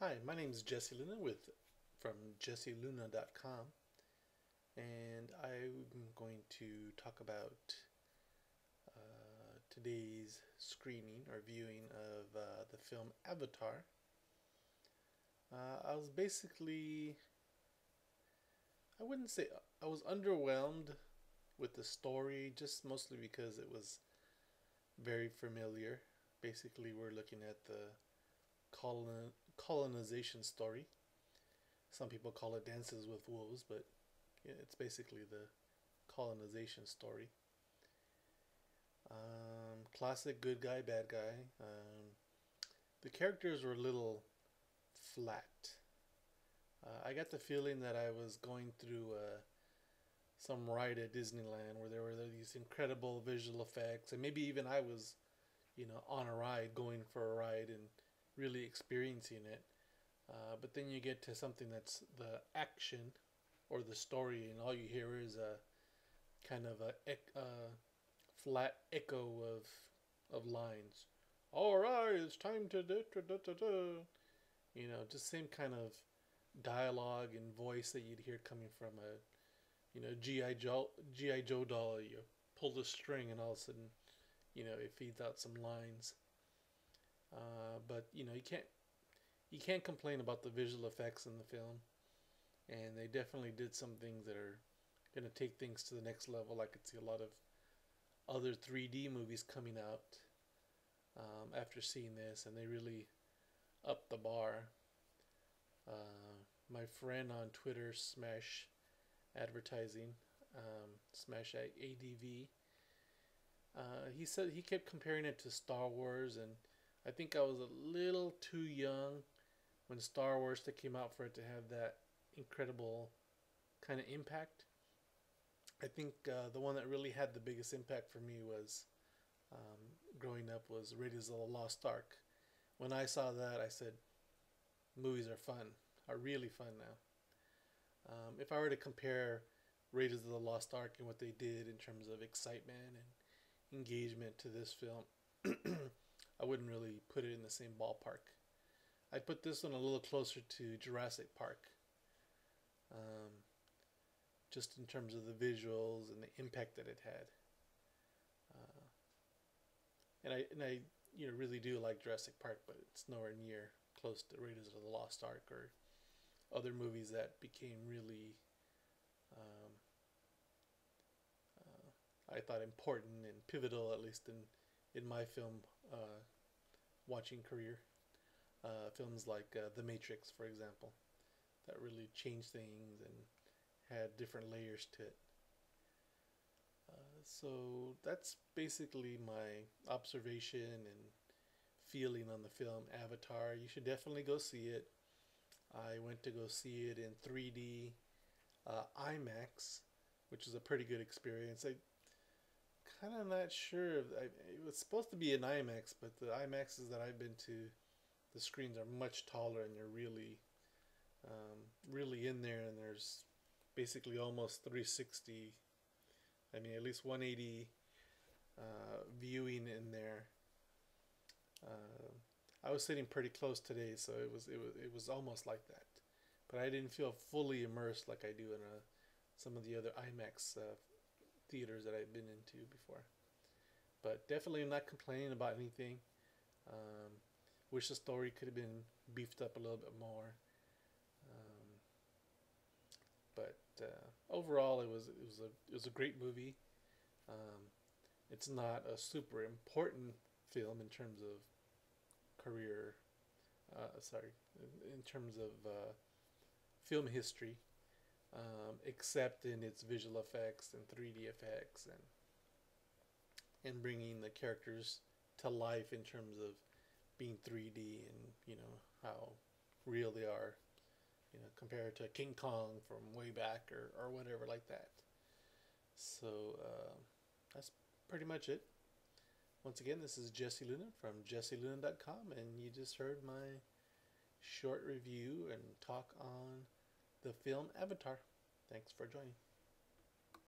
Hi, my name is Jesse Luna from jesseluna.com, and I'm going to talk about today's screening or viewing of the film Avatar. I was basically, I wouldn't say I was underwhelmed with the story, just mostly because it was very familiar. Basically, we're looking at the colonization story. Some people call it Dances with Wolves, but yeah, it's basically the colonization story. Classic good guy, bad guy. The characters were a little flat. I got the feeling that I was going through some ride at Disneyland where there were these incredible visual effects, and maybe even I was, on a ride, going for a ride and really experiencing it. But then you get to something that's the action or the story, and all you hear is a kind of a flat echo of lines. All right, it's time to do, do, do, do, do. Just same kind of dialogue and voice that you'd hear coming from a GI Joe doll. You pull the string and all of a sudden it feeds out some lines. But you can't complain about the visual effects in the film, and they definitely did some things that are going to take things to the next level. I could see a lot of other 3D movies coming out after seeing this, and they really upped the bar. My friend on Twitter, Smash Advertising, Smash ADV, he said he kept comparing it to Star Wars, and I think I was a little too young when Star Wars came out for it to have that incredible kind of impact. I think the one that really had the biggest impact for me was growing up was Raiders of the Lost Ark. When I saw that, I said, movies are fun, are really fun now. If I were to compare Raiders of the Lost Ark and what they did in terms of excitement and engagement to this film, I wouldn't really put it in the same ballpark. I'd put this one a little closer to Jurassic Park, um, just in terms of the visuals and the impact that it had. Uh, and I really do like Jurassic Park, but it's nowhere near close to Raiders of the Lost Ark or other movies that became really, um, I thought, important and pivotal, at least in my film watching career. Films like The Matrix, for example, that really changed things and had different layers to it. So that's basically my observation and feeling on the film Avatar. You should definitely go see it. I went to go see it in 3D IMAX, which is a pretty good experience. I kind of not sure. It was supposed to be an IMAX, but the IMAXs that I've been to, the screens are much taller and they're really in there. And there's basically almost 360. I mean, at least 180 viewing in there. I was sitting pretty close today, so it was almost like that. But I didn't feel fully immersed like I do in some of the other IMAX theaters that I've been into before. But definitely not complaining about anything. Um, Wish the story could have been beefed up a little bit more. Um, but overall, it was a great movie. Um, it's not a super important film in terms of career. Sorry, in terms of film history, except in its visual effects and 3D effects and bringing the characters to life in terms of being 3D and how real they are, compared to King Kong from way back or whatever like that. So that's pretty much it. Once again, this is Jesse Luna from jesseluna.com, and you just heard my short review and talk on the film Avatar. Thanks for joining.